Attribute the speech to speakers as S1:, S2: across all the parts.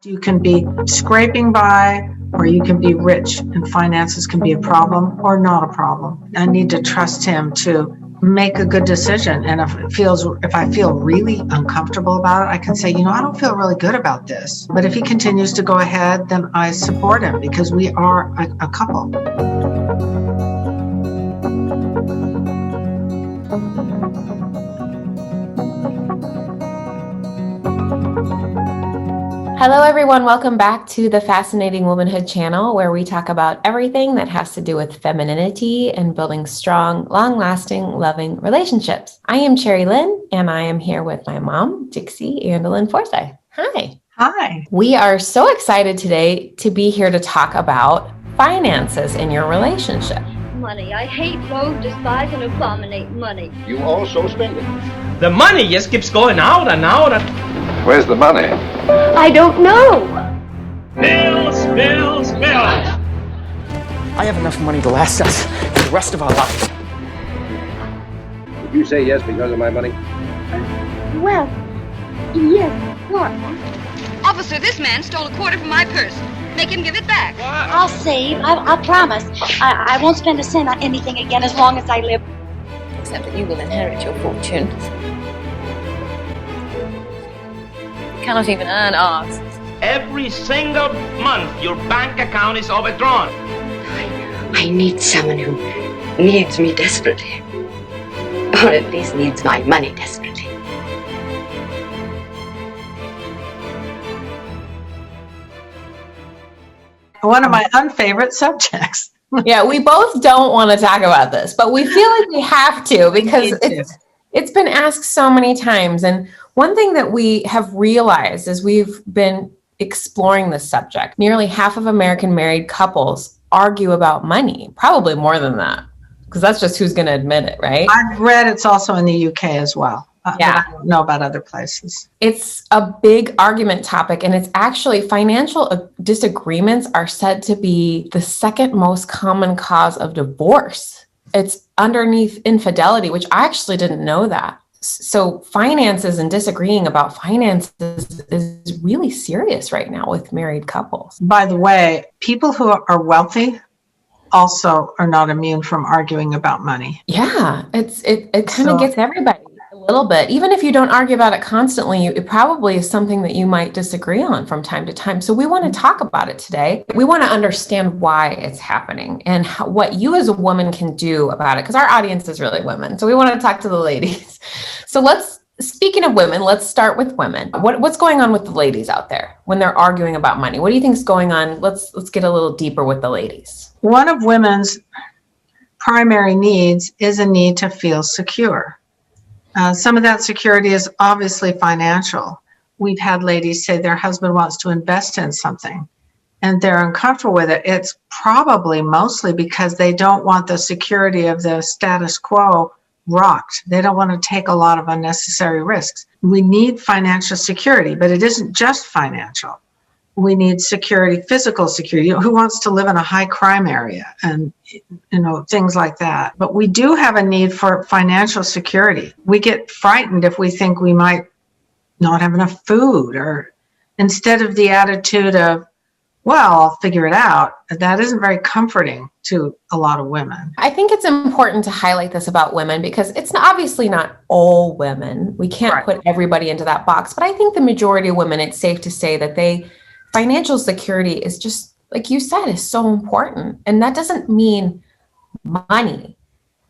S1: You can be scraping by, or you can be rich, and finances can be a problem or not a problem. I need to trust him to make a good decision. And if I feel really uncomfortable about it, I can say, I don't feel really good about this. But if he continues to go ahead, then I support him because we are a couple.
S2: Hello, everyone. Welcome back to the Fascinating Womanhood channel, where we talk about everything that has to do with femininity and building strong, long-lasting, loving relationships. I am Cherry Lynn, and I am here with my mom, Dixie Andelin Forsyth. Hi.
S1: Hi.
S2: We are so excited today to be here to talk about finances in your relationship.
S3: Money. I hate, loathe, despise, and abominate money.
S4: You also spend it.
S5: The money just keeps going out and out.
S4: Where's the money?
S3: I don't know.
S5: Bills, bills, bills.
S6: I have enough money to last us for the rest of our lives.
S4: Did you say yes because of my money?
S3: Well, yes, what?
S7: Officer, this man stole a quarter from my purse. Make him give it back.
S8: I'll save. I promise. I won't spend a cent on anything again as long as I live.
S9: Except that you will inherit your fortune. You cannot even earn ours.
S5: Every single month, your bank account is overdrawn.
S10: I need someone who needs me desperately. Or at least needs my money desperately.
S1: One of my unfavorite subjects.
S2: Yeah, we both don't want to talk about this, but we feel like we have to because it's been asked so many times. And one thing that we have realized as we've been exploring this subject, nearly half of American married couples argue about money, probably more than that, because that's just who's going to admit it, right?
S1: I've read it's also in the UK as well.
S2: Yeah.
S1: I don't know about other places.
S2: It's a big argument topic, and it's actually financial disagreements are said to be the second most common cause of divorce. It's underneath infidelity, which I actually didn't know that. So finances and disagreeing about finances is really serious right now with married couples.
S1: By the way, people who are wealthy also are not immune from arguing about money.
S2: Yeah, it kind of gets everybody a little bit. Even if you don't argue about it constantly, it probably is something that you might disagree on from time to time. So we want to talk about it today. We want to understand why it's happening and what you as a woman can do about it, because our audience is really women. So we want to talk to the ladies. So speaking of women, let's start with women. What's going on with the ladies out there when they're arguing about money? What do you think is going on? Let's get a little deeper with the ladies.
S1: One of women's primary needs is a need to feel secure. Some of that security is obviously financial. We've had ladies say their husband wants to invest in something and they're uncomfortable with it. It's probably mostly because they don't want the security of the status quo rocked. They don't want to take a lot of unnecessary risks. We need financial security, but it isn't just financial. We need security, physical security. Who wants to live in a high crime area and, things like that. But we do have a need for financial security. We get frightened if we think we might not have enough food, or instead of the attitude of, well, I'll figure it out. That isn't very comforting to a lot of women.
S2: I think it's important to highlight this about women because it's obviously not all women. We can't put everybody into that box, but I think the majority of women, it's safe to say that financial security is just, like you said, is so important. And that doesn't mean money.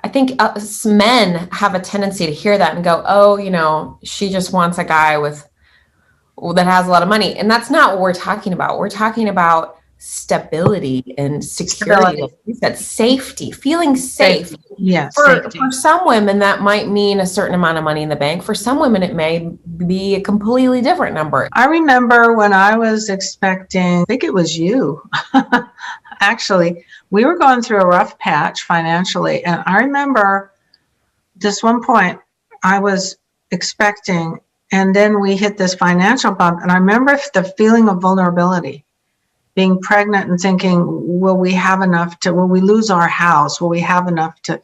S2: I think us men have a tendency to hear that and go, oh, she just wants a guy that has a lot of money. And that's not what we're talking about. We're talking about stability and security. Like you said, safety, feeling safe.
S1: Yes.
S2: For some women, that might mean a certain amount of money in the bank. For some women, it may be a completely different number.
S1: I remember when I was expecting, I think it was you, actually, we were going through a rough patch financially. And I remember this one point I was expecting, and then we hit this financial bump. And I remember the feeling of vulnerability, being pregnant and thinking, will we lose our house? Will we have enough to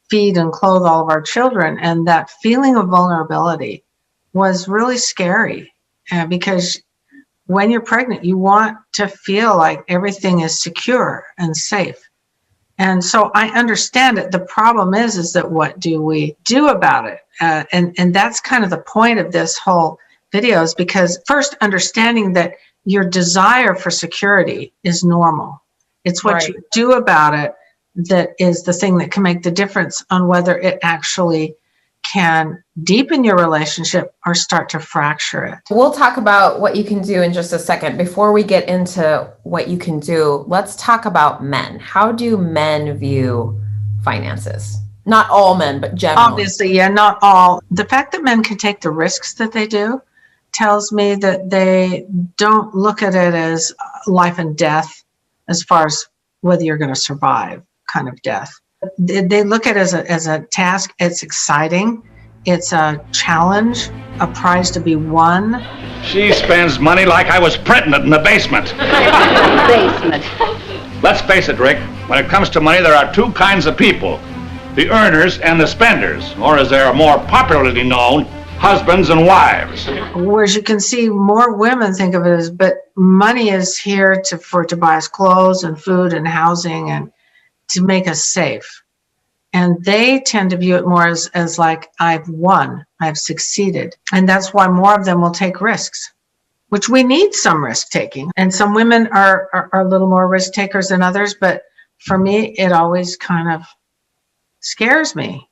S1: feed and clothe all of our children? And that feeling of vulnerability was really scary because when you're pregnant, you want to feel like everything is secure and safe. And so I understand it. The problem is that what do we do about it? And that's kind of the point of this whole video, is because first understanding that your desire for security is normal. It's what you do about it that is the thing that can make the difference on whether it actually can deepen your relationship or start to fracture it.
S2: We'll talk about what you can do in just a second. Before we get into what you can do, let's talk about men. How do men view finances? Not all men, but generally.
S1: Obviously, yeah, not all. The fact that men can take the risks that they do tells me that they don't look at it as life and death, as far as whether you're going to survive kind of death. They look at it as a task. It's exciting. It's a challenge, a prize to be won.
S5: She spends money like I was printing it in the basement. Let's face it, Rick. When it comes to money, there are two kinds of people. The earners and the spenders, or as they are more popularly known, husbands and wives.
S1: Whereas you can see more women think of it as, but money is here to buy us clothes and food and housing and to make us safe. And they tend to view it more as like, I've won, I've succeeded. And that's why more of them will take risks, which we need some risk taking. And some women are a little more risk takers than others. But for me, it always kind of scares me.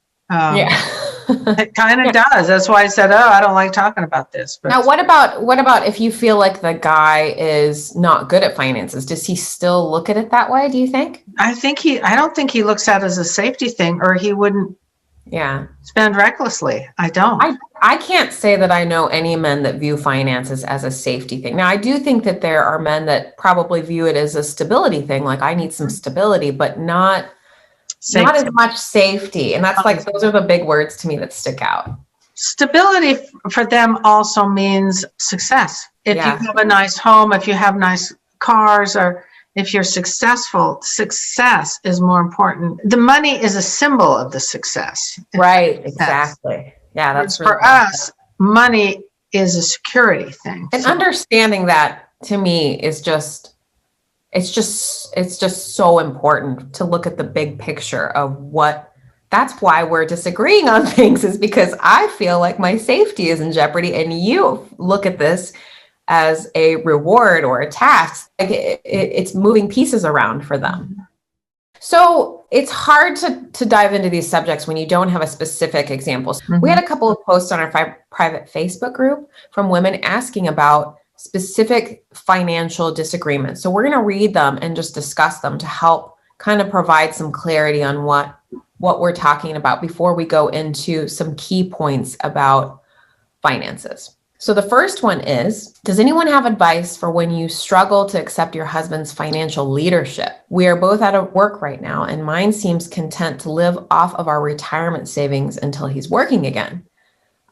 S1: It kind of does. That's why I said, I don't like talking about this. But
S2: now, what about if you feel like the guy is not good at finances? Does he still look at it that way, do you think? I
S1: don't think he looks at it as a safety thing, or he wouldn't spend recklessly. I don't.
S2: I can't say that I know any men that view finances as a safety thing. Now, I do think that there are men that probably view it as a stability thing. Like, I need some stability, but not as much safety. And that's like, those are the big words to me that stick out.
S1: Stability for them also means success. If you have a nice home, if you have nice cars, or if you're successful, success is more important. The money is a symbol of the success.
S2: Right, exactly. Yeah, that's really
S1: for us, money is a security thing.
S2: And understanding that, to me, is just, it's just so important to look at the big picture of what, that's why we're disagreeing on things, is because I feel like my safety is in jeopardy and you look at this as a reward or a task. Like it's moving pieces around for them. So it's hard to dive into these subjects when you don't have a specific example. Mm-hmm. We had a couple of posts on our private Facebook group from women asking about specific financial disagreements. So we're going to read them and just discuss them to help kind of provide some clarity on what we're talking about before we go into some key points about finances. So the first one is, does anyone have advice for when you struggle to accept your husband's financial leadership? We are both out of work right now, and mine seems content to live off of our retirement savings until he's working again.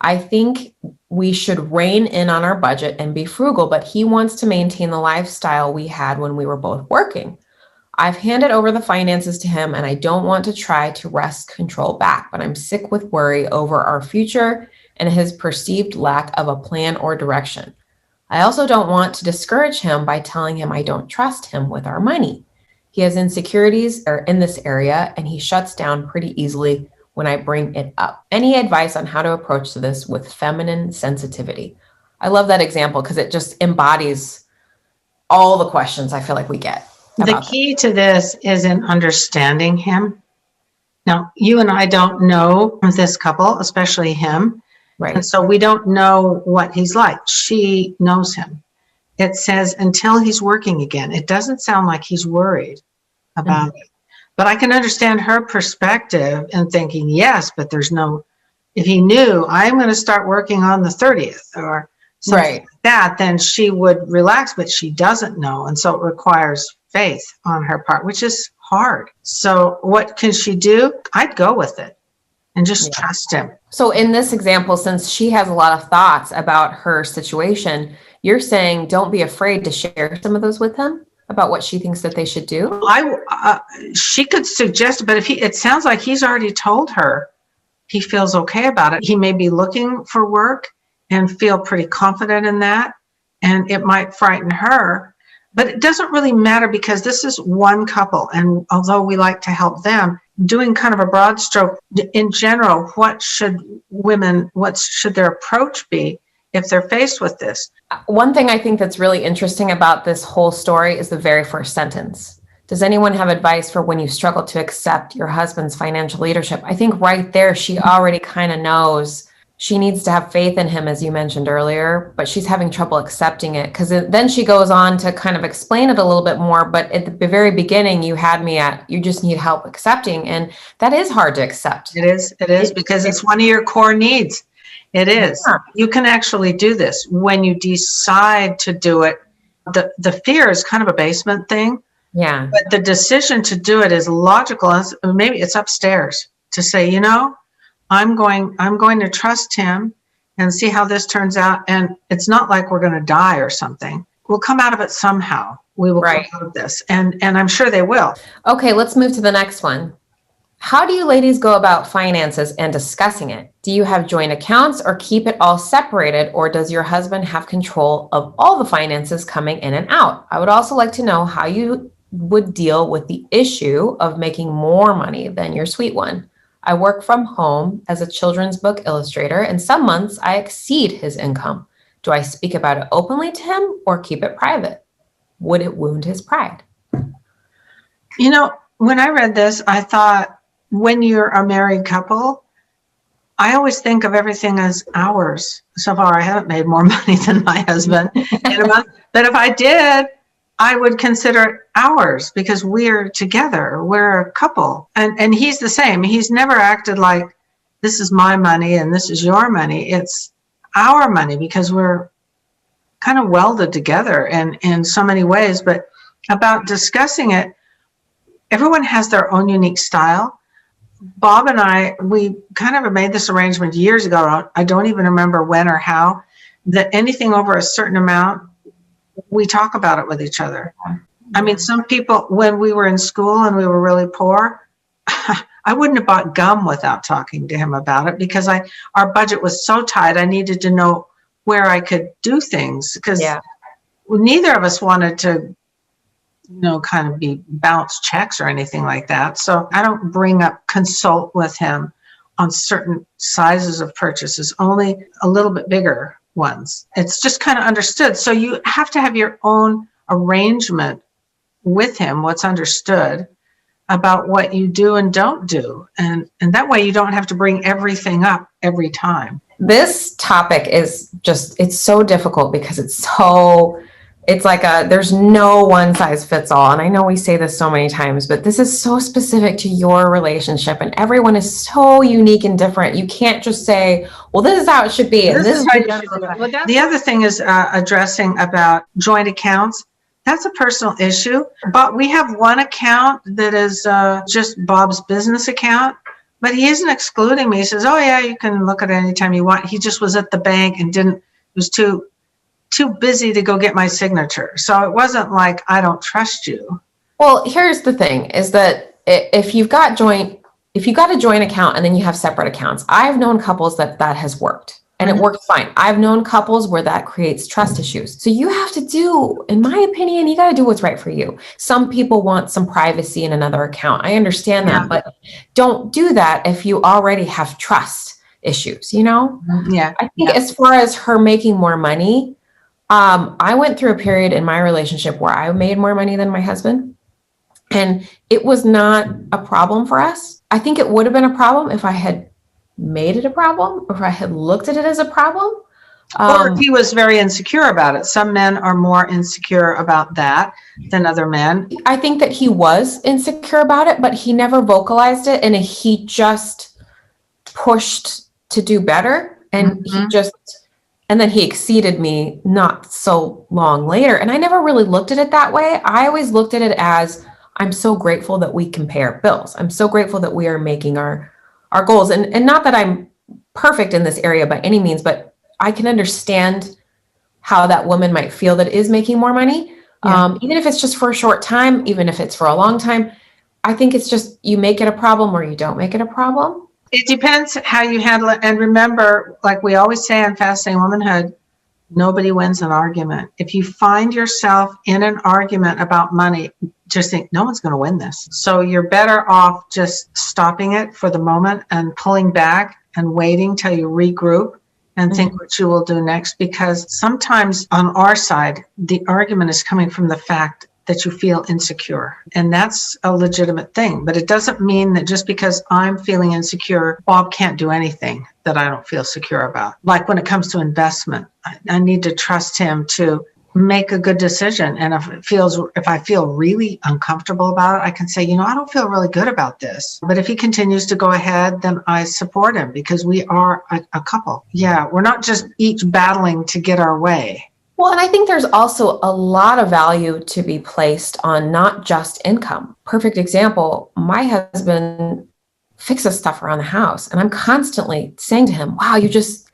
S2: I think we should rein in on our budget and be frugal, but he wants to maintain the lifestyle we had when we were both working. I've handed over the finances to him, and I don't want to try to wrest control back, but I'm sick with worry over our future and his perceived lack of a plan or direction. I also don't want to discourage him by telling him I don't trust him with our money. He has insecurities in this area, and he shuts down pretty easily when I bring it up. Any advice on how to approach this with feminine sensitivity? I love that example because it just embodies all the questions I feel like we get.
S1: The key to this is in understanding him. Now, you and I don't know this couple, especially him.
S2: Right.
S1: And so we don't know what he's like. She knows him. It says until he's working again. It doesn't sound like he's worried about it. But I can understand her perspective and thinking, yes, but there's no, if he knew I'm going to start working on the 30th or something like that, then she would relax, but she doesn't know. And so it requires faith on her part, which is hard. So what can she do? I'd go with it and just trust him.
S2: So in this example, since she has a lot of thoughts about her situation, you're saying don't be afraid to share some of those with him about what she thinks that they should do?
S1: She could suggest, but it sounds like he's already told her he feels okay about it. He may be looking for work and feel pretty confident in that. and it might frighten her, but it doesn't really matter because this is one couple. And although we like to help them, doing kind of a broad stroke in general, what should their approach be if they're faced with this?
S2: One thing I think that's really interesting about this whole story is the very first sentence. Does anyone have advice for when you struggle to accept your husband's financial leadership? I think right there, she already kind of knows she needs to have faith in him, as you mentioned earlier, but she's having trouble accepting it, because then she goes on to kind of explain it a little bit more. But at the very beginning, you had me at, you just need help accepting. And that is hard to accept.
S1: It is because it's one of your core needs. It is. Yeah. You can actually do this when you decide to do it. The fear is kind of a basement thing.
S2: Yeah.
S1: But the decision to do it is logical. Maybe it's upstairs to say, I'm going to trust him and see how this turns out. And it's not like we're going to die or something. We'll come out of it somehow. We will come out of this. And I'm sure they will.
S2: Okay, let's move to the next one. How do you ladies go about finances and discussing it? Do you have joint accounts or keep it all separated? Or does your husband have control of all the finances coming in and out? I would also like to know how you would deal with the issue of making more money than your sweet one. I work from home as a children's book illustrator, and some months I exceed his income. Do I speak about it openly to him or keep it private? Would it wound his pride?
S1: When I read this, I thought, when you're a married couple, I always think of everything as ours. So far, I haven't made more money than my husband in a month. But if I did, I would consider it ours because we're together. We're a couple. And he's the same. He's never acted like this is my money and this is your money. It's our money because we're kind of welded together in so many ways. But about discussing it, everyone has their own unique style. Bob and I, we kind of made this arrangement years ago. I don't even remember when or how, that anything over a certain amount, we talk about it with each other. I mean, some people, when we were in school and we were really poor, I wouldn't have bought gum without talking to him about it because our budget was so tight. I needed to know where I could do things because neither of us wanted to, kind of be bounce checks or anything like that. So I don't consult with him on certain sizes of purchases, only a little bit bigger ones. It's just kind of understood. So you have to have your own arrangement with him, what's understood about what you do and don't do. And that way you don't have to bring everything up every time.
S2: This topic is it's so difficult because it's like there's no one size fits all. And I know we say this so many times, but this is so specific to your relationship and everyone is so unique and different. You can't just say, well, this is how it should be. And this is how it should be.
S1: The other thing is addressing about joint accounts. That's a personal issue, but we have one account that is just Bob's business account, but he isn't excluding me. He says, oh yeah, you can look at it anytime you want. He just was at the bank and was too busy to go get my signature. So it wasn't like, I don't trust you.
S2: Well, here's the thing is that if you've got a joint account and then you have separate accounts, I've known couples that has worked and it works fine. I've known couples where that creates trust issues. So you have to do, in my opinion, you got to do what's right for you. Some people want some privacy in another account. I understand that, but don't do that if you already have trust issues,
S1: Yeah.
S2: I think as far as her making more money, I went through a period in my relationship where I made more money than my husband, and it was not a problem for us. I think it would have been a problem if I had made it a problem, or if I had looked at it as a problem.
S1: Or he was very insecure about it. Some men are more insecure about that than other men.
S2: I think that he was insecure about it, but he never vocalized it, and he just pushed to do better, and and then he exceeded me not so long later. And I never really looked at it that way. I always looked at it as, I'm so grateful that we can pay our bills. I'm so grateful that we are making our goals. And not that I'm perfect in this area by any means, but I can understand how that woman might feel that is making more money. Yeah. Even if it's just for a short time, even if it's for a long time, I think it's just, you make it a problem or you don't make it a problem.
S1: It depends how you handle it. And remember, like we always say on Fascinating Womanhood, Nobody wins an argument. If you find yourself in an argument about money, just think, no one's going to win this. So you're better off just stopping it for the moment and pulling back and waiting till you regroup and think what you will do next. Because sometimes on our side, the argument is coming from the fact that you feel insecure. And that's a legitimate thing. But it doesn't mean that just because I'm feeling insecure, Bob can't do anything that I don't feel secure about. Like when it comes to investment, I need to trust him to make a good decision. And if I feel really uncomfortable about it, I can say, I don't feel really good about this. But if he continues to go ahead, then I support him because we are a couple. Yeah, we're not just each battling to get our way.
S2: Well, and I think there's also a lot of value to be placed on not just income. Perfect example, my husband fixes stuff around the house, and I'm constantly saying to him, wow, you just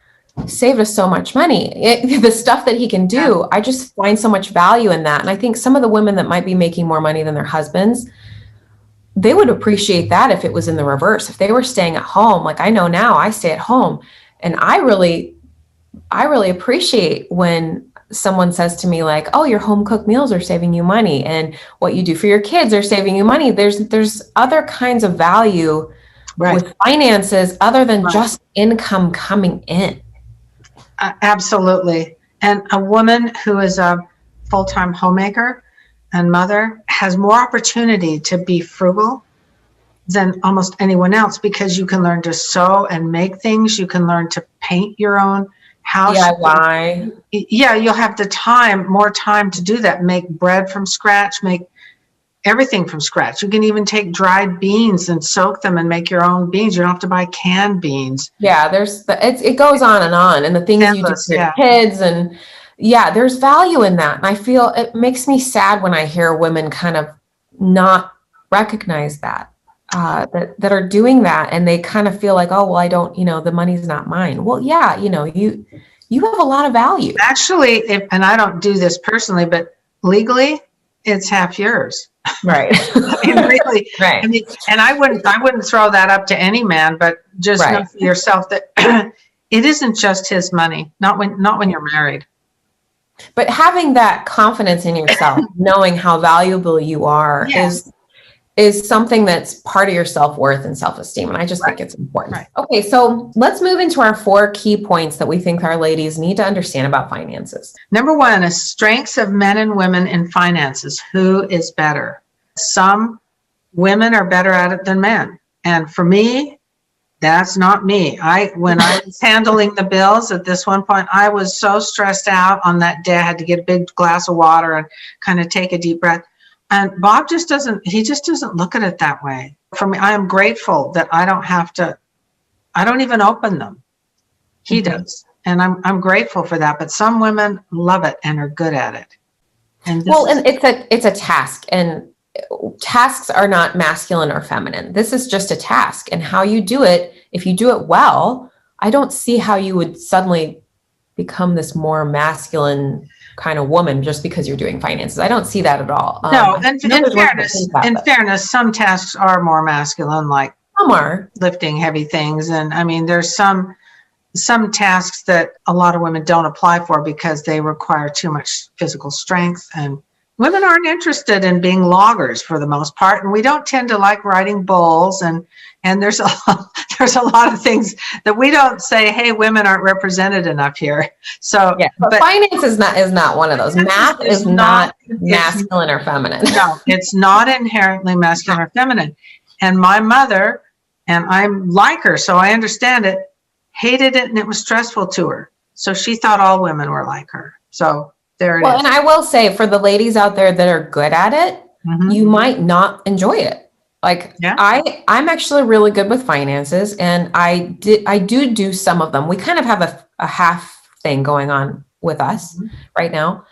S2: saved us so much money. The stuff that he can do, I just find so much value in that. And I think some of the women that might be making more money than their husbands, they would appreciate that if it was in the reverse. If they were staying at home, like I know now I stay at home, and I really appreciate when someone says to me like, oh, your home cooked meals are saving you money and what you do for your kids are saving you money. There's other kinds of value with finances other than just income coming in.
S1: Absolutely. And a woman who is a full-time homemaker and mother has more opportunity to be frugal than almost anyone else because you can learn to sew and make things. You can learn to paint your own house.
S2: DIY.
S1: Yeah, you'll have more time to do that. Make bread from scratch, make everything from scratch. You can even take dried beans and soak them and make your own beans. You don't have to buy canned beans.
S2: Yeah, it goes on. And the things you do for your kids, and there's value in that. And I feel it makes me sad when I hear women kind of not recognize that are doing that, and they kind of feel like, oh, well, I don't, the money's not mine. Well, yeah, you have a lot of value.
S1: Actually, and I don't do this personally, but legally, it's half yours.
S2: Right.
S1: I mean, really.
S2: Right.
S1: I mean, and I wouldn't throw that up to any man, but just know for yourself that it isn't just his money. Not when you're married.
S2: But having that confidence in yourself, knowing how valuable you are, is something that's part of your self-worth and self-esteem. And I just think it's important. Right. Okay, so let's move into our 4 key points that we think our ladies need to understand about finances.
S1: Number 1 is strengths of men and women in finances. Who is better? Some women are better at it than men. And for me, that's not me. When I was handling the bills at this one point, I was so stressed out on that day. I had to get a big glass of water and kind of take a deep breath. And Bob just doesn't look at it that way. For me, I am grateful that I don't even open them. He does. And I'm grateful for that. But some women love it and are good at it. And
S2: it's a task, and tasks are not masculine or feminine. This is just a task, and how you do it, if you do it well, I don't see how you would suddenly become this more masculine kind of woman just because you're doing finances. I don't see that at all.
S1: No, and in fairness, some tasks are more masculine, like
S2: some are
S1: lifting heavy things. And I mean, there's some tasks that a lot of women don't apply for because they require too much physical strength, and women aren't interested in being loggers for the most part. And we don't tend to like riding bulls, and there's a lot of things that we don't say, hey, women aren't represented enough here. So
S2: but finance is not one of those. Math is not masculine or feminine.
S1: No, it's not inherently masculine or feminine. And my mother, and I'm like her, so I understand it, hated it, and it was stressful to her. So she thought all women were like her. So there it is.
S2: And I will say, for the ladies out there that are good at it, you might not enjoy it. Like I'm actually really good with finances, and I do some of them. We kind of have a half thing going on with us right now,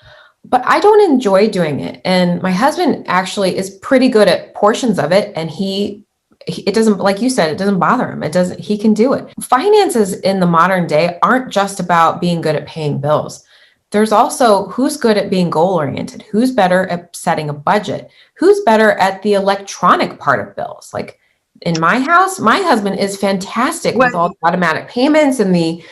S2: but I don't enjoy doing it. And my husband actually is pretty good at portions of it, and it doesn't, like you said, it doesn't bother him. He can do it. Finances in the modern day aren't just about being good at paying bills. There's also who's good at being goal-oriented, who's better at setting a budget, who's better at the electronic part of bills. Like in my house, my husband is fantastic with all the automatic payments and the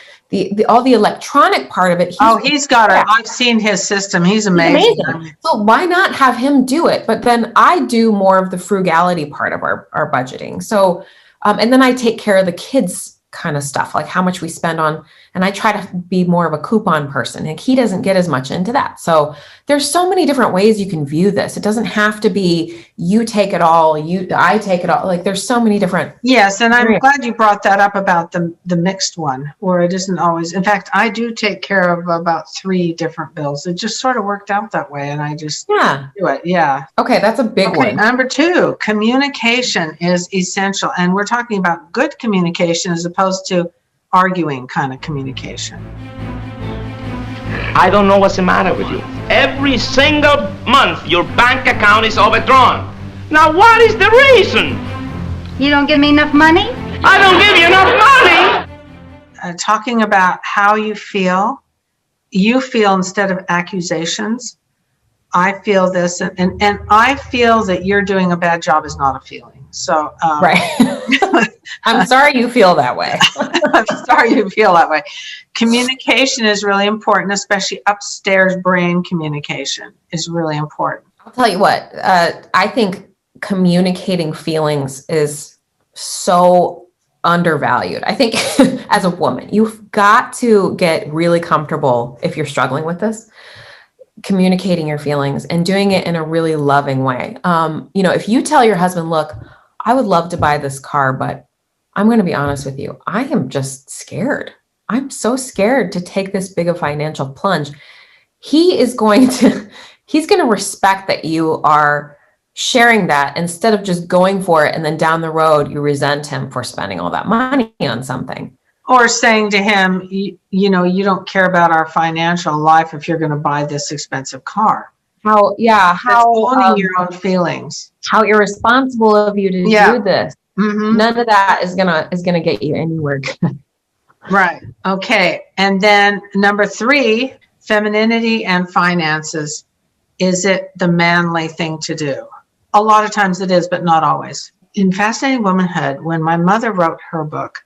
S2: all the electronic part of it.
S1: He's got it. I've seen his system. He's amazing.
S2: So why not have him do it? But then I do more of the frugality part of our budgeting. So, and then I take care of the kids kind of stuff, like how much we spend on, and I try to be more of a coupon person, and he doesn't get as much into that. So there's so many different ways you can view this. It doesn't have to be you take it all, I take it all. Like there's so many different.
S1: Yes, and I'm glad you brought that up about the mixed one, where it isn't always. In fact, I do take care of about 3 different bills. It just sort of worked out that way, and I just do it. Yeah.
S2: Okay, that's a big one.
S1: Number 2, communication is essential, and we're talking about good communication as opposed to arguing kind of communication.
S11: I don't know what's the matter with you. Every single month, your bank account is overdrawn. Now, what is the reason?
S3: You don't give me enough money?
S11: I don't give you enough money!
S1: Talking about how you feel instead of accusations. I feel this, and I feel that you're doing a bad job is not a feeling. So,
S2: right. I'm sorry you feel that way.
S1: I'm sorry you feel that way. Communication is really important, especially upstairs brain communication is really important.
S2: I'll tell you what, I think communicating feelings is so undervalued. I think as a woman, you've got to get really comfortable if you're struggling with this, communicating your feelings and doing it in a really loving way. If you tell your husband, look, I would love to buy this car, but I'm going to be honest with you. I am just scared. I'm so scared to take this big a financial plunge. He's going to respect that you are sharing that instead of just going for it. And then down the road, you resent him for spending all that money on something.
S1: Or saying to him, you don't care about our financial life if you're going to buy this expensive car.
S2: How
S1: owning your own feelings.
S2: How irresponsible of you to do this.
S1: Mm-hmm.
S2: None of that is gonna get you anywhere good.
S1: Right. Okay. And then number 3, femininity and finances. Is it the manly thing to do? A lot of times it is, but not always. In Fascinating Womanhood, when my mother wrote her book,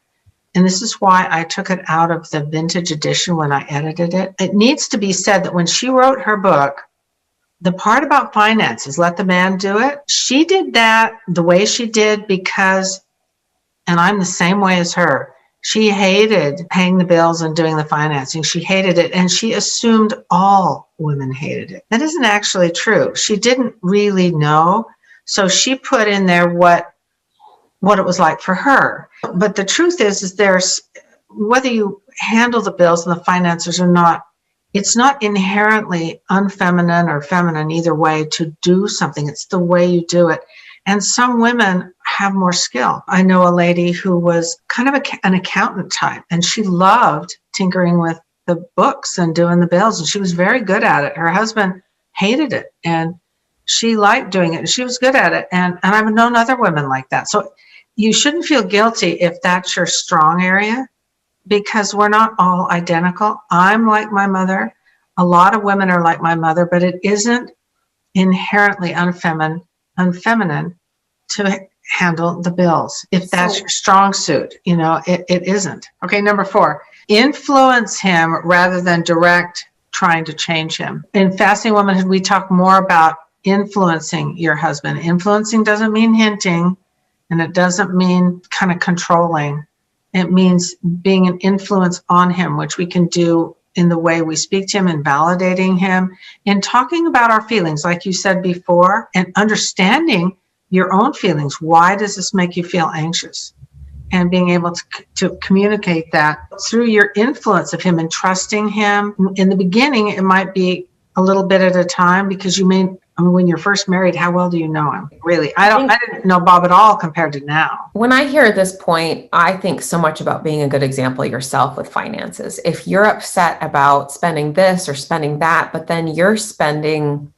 S1: and this is why I took it out of the vintage edition when I edited it, it needs to be said that when she wrote her book, the part about finances, let the man do it, she did that the way she did because, and I'm the same way as her, she hated paying the bills and doing the financing. She hated it, and she assumed all women hated it. That isn't actually true. She didn't really know, so she put in there what it was like for her. But the truth is there's, whether you handle the bills and the finances or not, it's not inherently unfeminine or feminine either way to do something. It's the way you do it. And some women have more skill. I know a lady who was kind of an accountant type, and she loved tinkering with the books and doing the bills, and she was very good at it. Her husband hated it, and she liked doing it, and she was good at it. And I've known other women like that. So you shouldn't feel guilty if that's your strong area, because we're not all identical. I'm like my mother. A lot of women are like my mother, but it isn't inherently unfeminine to handle the bills. If that's your strong suit, it isn't. Okay, number 4, influence him rather than direct trying to change him. In Fascinating Womanhood, we talk more about influencing your husband. Influencing doesn't mean hinting, and it doesn't mean kind of controlling. It means being an influence on him, which we can do in the way we speak to him and validating him and talking about our feelings, like you said before, and understanding your own feelings. Why does this make you feel anxious? And being able to communicate that through your influence of him and trusting him. In the beginning, it might be a little bit at a time, because when you're first married, how well do you know him? Really, I didn't know Bob at all compared to now.
S2: When I hear this point, I think so much about being a good example yourself with finances. If you're upset about spending this or spending that, but then you're spending,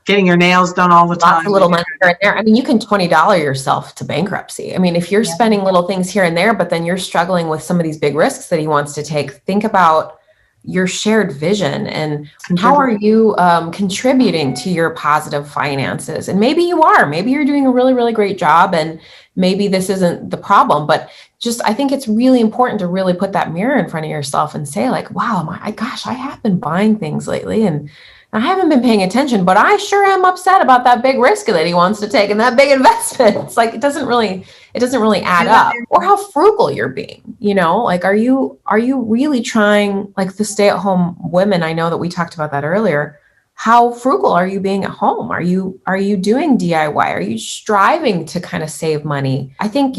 S1: getting your nails done all the time,
S2: lots of little money here and there. I mean, you can $20 yourself to bankruptcy. I mean, if you're spending little things here and there, but then you're struggling with some of these big risks that he wants to take, think about your shared vision, and how are you contributing to your positive finances? And maybe you're doing a really, really great job, and maybe this isn't the problem, but just, I think it's really important to really put that mirror in front of yourself and say like, wow, I have been buying things lately and I haven't been paying attention, but I sure am upset about that big risk that he wants to take and that big investment. It's like, it doesn't really add up. Or how frugal you're being, like, are you really trying, like the stay-at-home women, I know that we talked about that earlier. How frugal are you being at home? Are you doing DIY? Are you striving to kind of save money? I think,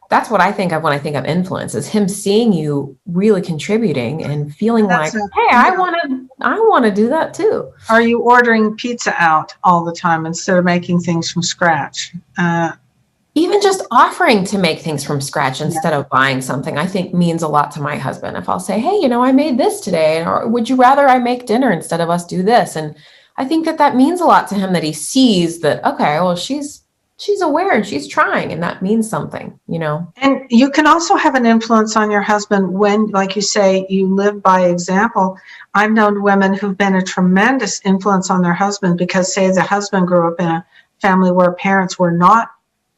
S2: that's what I think of when I think of influence, is him seeing you really contributing and feeling like, hey, I want to do that too.
S1: Are you ordering pizza out all the time instead of making things from scratch?
S2: Even just offering to make things from scratch instead of buying something, I think means a lot to my husband. If I'll say, hey, I made this today, or would you rather I make dinner instead of us do this? And I think that means a lot to him, that he sees that, okay, well, she's aware and she's trying, and that means something,
S1: And you can also have an influence on your husband when, like you say, you live by example. I've known women who've been a tremendous influence on their husband because, say, the husband grew up in a family where parents were not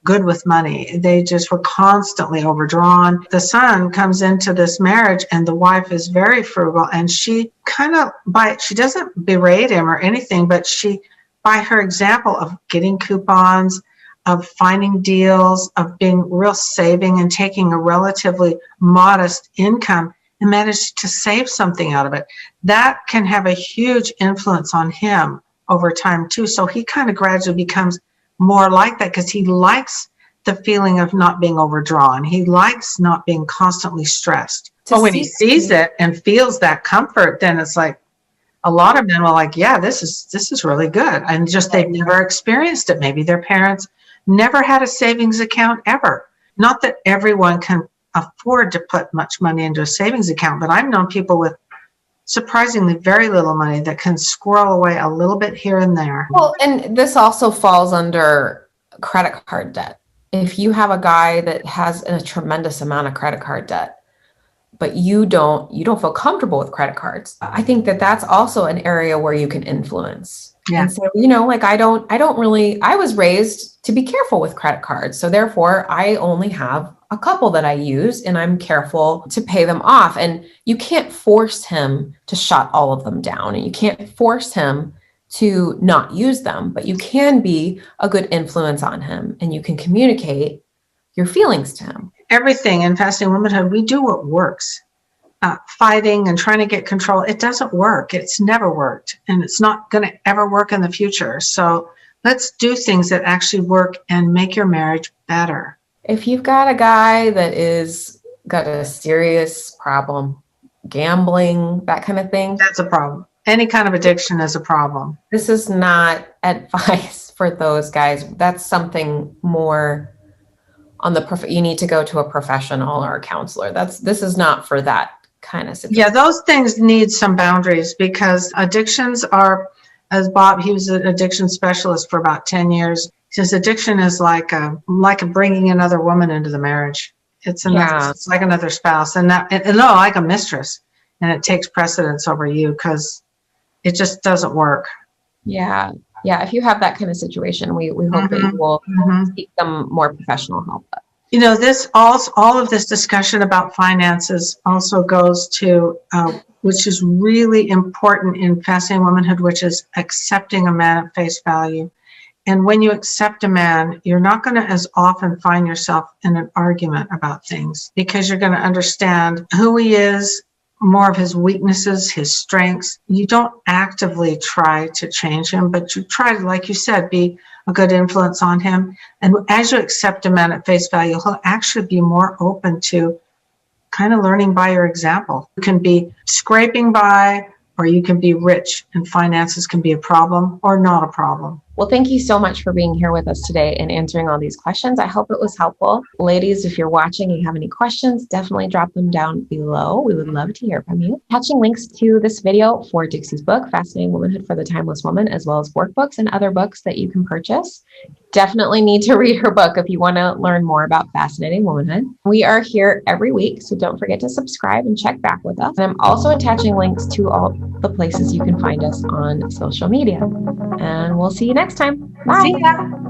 S1: good with money. They just were constantly overdrawn. The son comes into this marriage and the wife is very frugal, and she she doesn't berate him or anything, but she, by her example of getting coupons, of finding deals, of being real saving and taking a relatively modest income and managed to save something out of it, that can have a huge influence on him over time too. So he kind of gradually becomes more like that because he likes the feeling of not being overdrawn. He likes not being constantly stressed. But when he sees it and feels that comfort, then it's like, a lot of men will like, yeah, this is really good. And just, they've never experienced it. Maybe their parents never had a savings account ever. Not that everyone can afford to put much money into a savings account, but I've known people with surprisingly very little money that can squirrel away a little bit here and there.
S2: Well, and this also falls under credit card debt. If you have a guy that has a tremendous amount of credit card debt, but you don't feel comfortable with credit cards, I think that's also an area where you can influence. Yeah. And so, like, I was raised to be careful with credit cards. So therefore I only have a couple that I use, and I'm careful to pay them off. And you can't force him to shut all of them down, and you can't force him to not use them, but you can be a good influence on him, and you can communicate your feelings to him.
S1: Everything in Fascinating Womanhood, we do what works. Fighting and trying to get control, it doesn't work. It's never worked, and it's not going to ever work in the future. So let's do things that actually work and make your marriage better.
S2: If you've got a guy that is got a serious problem, gambling, that kind of thing,
S1: that's a problem. Any kind of addiction is a problem.
S2: This is not advice for those guys. That's something more on the you need to go to a professional or a counselor. This is not for that kind of situation.
S1: Yeah, those things need some boundaries, because addictions are, as Bob, he was an addiction specialist for about 10 years. His addiction is like bringing another woman into the marriage. It's like another spouse, and like a mistress, and it takes precedence over you because it just doesn't work.
S2: Yeah. If you have that kind of situation, we hope that you will seek some more professional help.
S1: All of this discussion about finances also goes to, which is really important in Fascinating Womanhood, which is accepting a man at face value. And when you accept a man, you're not going to as often find yourself in an argument about things, because you're going to understand who he is, more of his weaknesses, his strengths. You don't actively try to change him, but you try to, like you said, be a good influence on him. And as you accept a man at face value, he'll actually be more open to kind of learning by your example. You can be scraping by, or you can be rich, and finances can be a problem or not a problem.
S2: Well, thank you so much for being here with us today and answering all these questions. I hope it was helpful. Ladies, if you're watching and you have any questions, definitely drop them down below. We would love to hear from you. Attaching links to this video for Dixie's book, Fascinating Womanhood for the Timeless Woman, as well as workbooks and other books that you can purchase. definitely need to read her book if you want to learn more about Fascinating Womanhood. We are here every week, so don't forget to subscribe and check back with us. And I'm also attaching links to all the places you can find us on social media. And we'll see you next time. Bye.
S1: See ya.